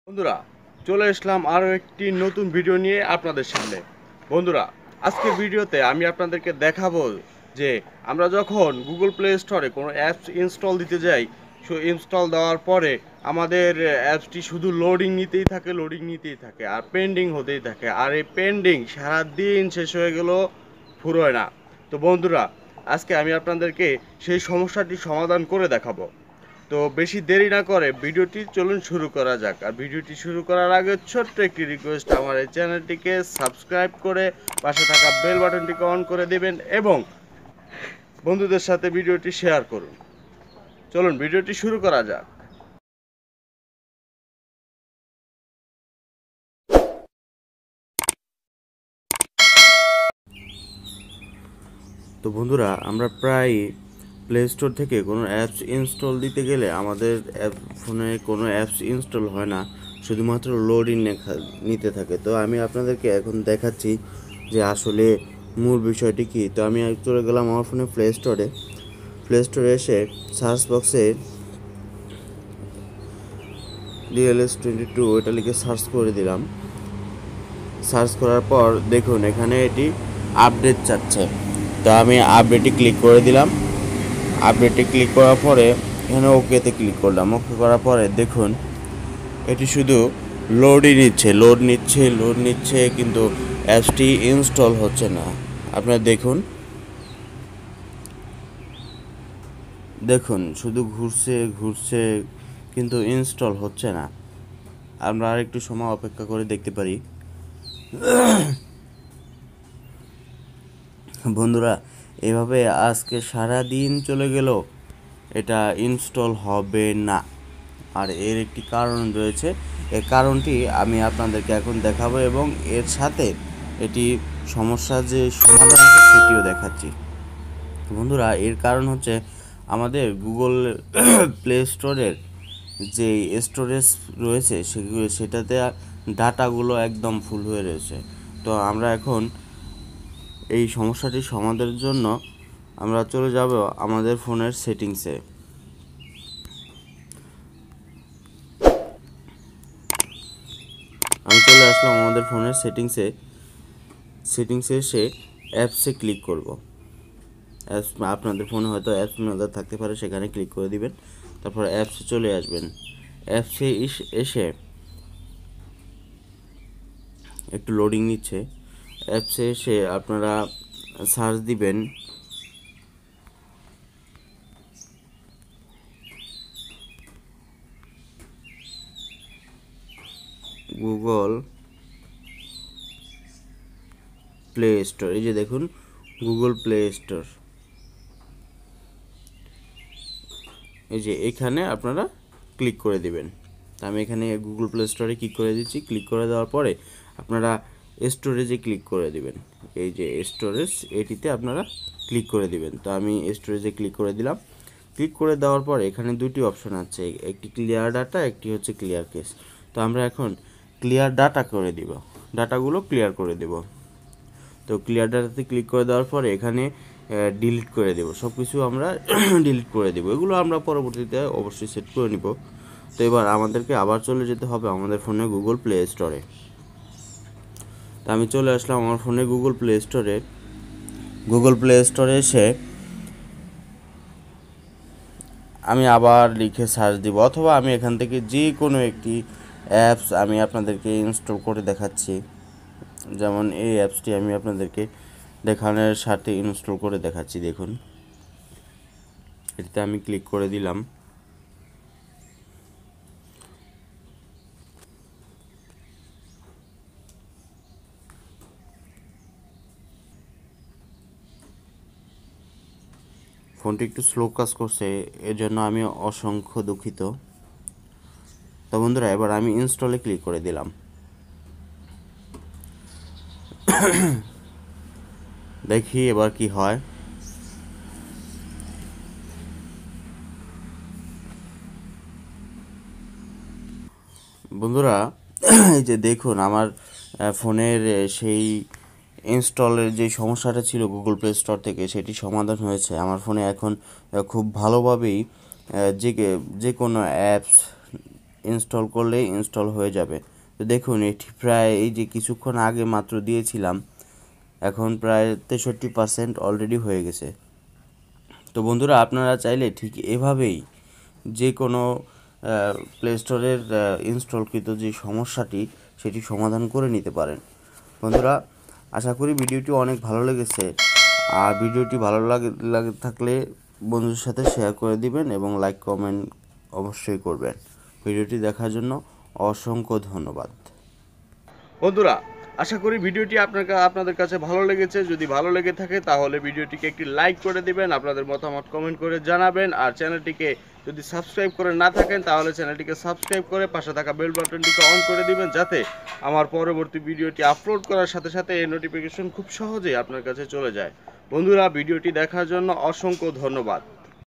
বন্ধুরা চলে আসলাম আরও একটি নতুন ভিডিও নিয়ে আপনাদের সামনে। বন্ধুরা আজকের ভিডিওতে আমি আপনাদেরকে দেখাবো যে আমরা যখন গুগল প্লে স্টোরে কোনো অ্যাপস ইনস্টল দিতে যাই, ইনস্টল দেওয়ার পরে আমাদের অ্যাপসটি শুধু লোডিং নিতেই থাকে আর পেন্ডিং হতেই থাকে, আর এই পেন্ডিং সারাদিন শেষ হয়ে গেল ফুরোয় না। তো বন্ধুরা আজকে আমি আপনাদেরকে সেই সমস্যাটি সমাধান করে দেখাবো। তো বেশি দেরি না করে ভিডিওটি চলুন শুরু করা যাক। আর ভিডিওটি শুরু করার আগে ছোট্ট একটি রিকোয়েস্ট, আমার এই চ্যানেলটিকে সাবস্ক্রাইব করে পাশে থাকা বেল বাটনটিকে অন করে দিবেন এবং বন্ধুদের সাথে ভিডিওটি শেয়ার করুন। চলুন ভিডিওটি শুরু করা যাক। তো বন্ধুরা আমরা প্রায় প্লে স্টোর থেকে কোনো অ্যাপস ইনস্টল দিতে গেলে আমাদের ফোনে কোনো অ্যাপস ইনস্টল হয় না, শুধুমাত্র লোডিং নিতে থাকে। তো আমি আপনাদেরকে এখন দেখাচ্ছি যে আসলে মূল বিষয়টি কী। তো আমি চলে গেলাম আমার ফোনে প্লে স্টোরে এসে সার্চ বক্সে DLS22 এটা লিখে সার্চ করে দিলাম। সার্চ করার পর দেখুন এখানে এটি আপডেট চাচ্ছে, তো আমি আপডেটে ক্লিক করে দিলাম। আপডেটে ক্লিক করার পরে এখানে ওকেতে ক্লিক করলাম। ওকে করার পরে দেখুন এটি শুধু লোড নিচ্ছে কিন্তু অ্যাপসটি ইনস্টল হচ্ছে না। আপনারা দেখুন শুধু ঘুরছে কিন্তু ইনস্টল হচ্ছে না। আমরা আর একটু সময় অপেক্ষা করে দেখতে পারি। বন্ধুরা এভাবে আজকে সারা দিন চলে গেল, এটা ইনস্টল হবে না। আর এর একটি কারণ রয়েছে, এই কারণটি আমি আপনাদেরকে এখন দেখাবো এবং এর সাথে এটি সমস্যার যে সমাধান আছে সেটিও দেখাচ্ছি। বন্ধুরা এর কারণ হচ্ছে আমাদের গুগল প্লে স্টোরের যে স্টোরেজ রয়েছে সেটাতে ডাটাগুলো একদম ফুল হয়ে রয়েছে। তো আমরা এখন এই সমস্যাটির সমাধানের জন্য আমরা চলে যাব আমাদের ফোনের সেটিংসে। আমি চলে আসলাম আমাদের ফোনের সেটিংসে এসে অ্যাপসে ক্লিক করব। অ্যাপস আপনাদের ফোনে হয়তো অ্যাপস ম্যানেজার থাকতে পারে, সেখানে ক্লিক করে দিবেন। তারপর অ্যাপসে চলে আসবেন। অ্যাপসে এসে একটু লোডিং নিচ্ছে। অ্যাপসে এসে আপনারা সার্চ দিবেন গুগল প্লে স্টোর। এই যে দেখুন গুগল প্লে স্টোর, এই যে এখানে আপনারা ক্লিক করে দিবেন। আমি এখানে গুগল প্লে স্টোরে ক্লিক করে দিচ্ছি। ক্লিক করে দেওয়ার পরে আপনারা স্টোরেজে ক্লিক করে দিবেন। এই যে স্টোরেজ, এটিতে আপনারা ক্লিক করে দিবেন। তো আমি স্টোরেজে ক্লিক করে দিলাম। ক্লিক করে দেওয়ার পরে এখানে দুটি অপশন আছে, একটি ক্লিয়ার ডাটা, একটি হচ্ছে ক্লিয়ার কেস। তো আমরা এখন ক্লিয়ার ডাটা করে দিব, ডাটাগুলো ক্লিয়ার করে দেব। তো ক্লিয়ার ডাটাতে ক্লিক করে দেওয়ার পরে এখানে ডিলিট করে দেব, সব কিছু আমরা ডিলিট করে দেব। এগুলো আমরা পরবর্তীতে অবশ্যই সেট করে নিব। তো এবার আমাদেরকে আবার চলে যেতে হবে আমাদের ফোনে গুগল প্লে স্টোরে। তো আমি চলে আসলাম আমার ফোনে গুগল প্লে স্টোরে এসে আমি আবার লিখে সার্চ দিব, অথবা আমি এখান থেকে যে কোনো একটি অ্যাপস আমি আপনাদেরকে ইনস্টল করে দেখাচ্ছি। যেমন এই অ্যাপসটি আমি আপনাদেরকে দেখানোর সাথে ইনস্টল করে দেখাচ্ছি। দেখুন এটাতে আমি ক্লিক করে দিলাম। ফোনটি একটু স্লো কাজ করছে, এর জন্য আমি অসংখ্য দুঃখিত। তো বন্ধুরা এবার আমি ইনস্টলে ক্লিক করে দিলাম। দেখি এবার কি হয়। বন্ধুরা এই যে দেখুন আমার ফোনের সেই ইনস্টলের যে সমস্যাটা ছিল গুগল প্লে স্টোর থেকে, সেটি সমাধান হয়েছে। আমার ফোনে এখন খুব ভালোভাবেই যে কোনো অ্যাপস ইনস্টল করলেই ইনস্টল হয়ে যাবে। তো দেখুন এটি প্রায় এই যে কিছুক্ষণ আগে মাত্র দিয়েছিলাম, এখন প্রায় 63% অলরেডি হয়ে গেছে। তো বন্ধুরা, আপনারা চাইলে ঠিক এভাবেই যে কোনো প্লে স্টোরের ইনস্টলকৃত যে সমস্যাটি সেটি সমাধান করে নিতে পারেন। বন্ধুরা, আশা করি ভিডিওটি অনেক ভালো লেগেছে। আর ভিডিওটি ভালো লাগে থাকলে বন্ধুদের সাথে শেয়ার করে দিবেন এবং লাইক কমেন্ট অবশ্যই করবেন। ভিডিওটি দেখার জন্য অসংখ্য ধন্যবাদ। বন্ধুরা, আশা করি ভিডিওটি আপনাদের কাছে ভালো লেগেছে। যদি ভালো লেগে থাকে তাহলে ভিডিওটিকে একটি লাইক করে দিবেন, আপনাদের মতামত কমেন্ট করে জানাবেন। আর চ্যানেলটিকে যদি সাবস্ক্রাইব করে না থাকেন তাহলে চ্যানেলটিকে সাবস্ক্রাইব করে পাশে থাকা বেল বাটনটিকে অন করে দিবেন, যাতে আমার পরবর্তী ভিডিওটি আপলোড করার সাথে সাথে এই নোটিফিকেশন খুব সহজেই আপনার কাছে চলে যায়। বন্ধুরা, ভিডিওটি দেখার জন্য অসংখ্য ধন্যবাদ।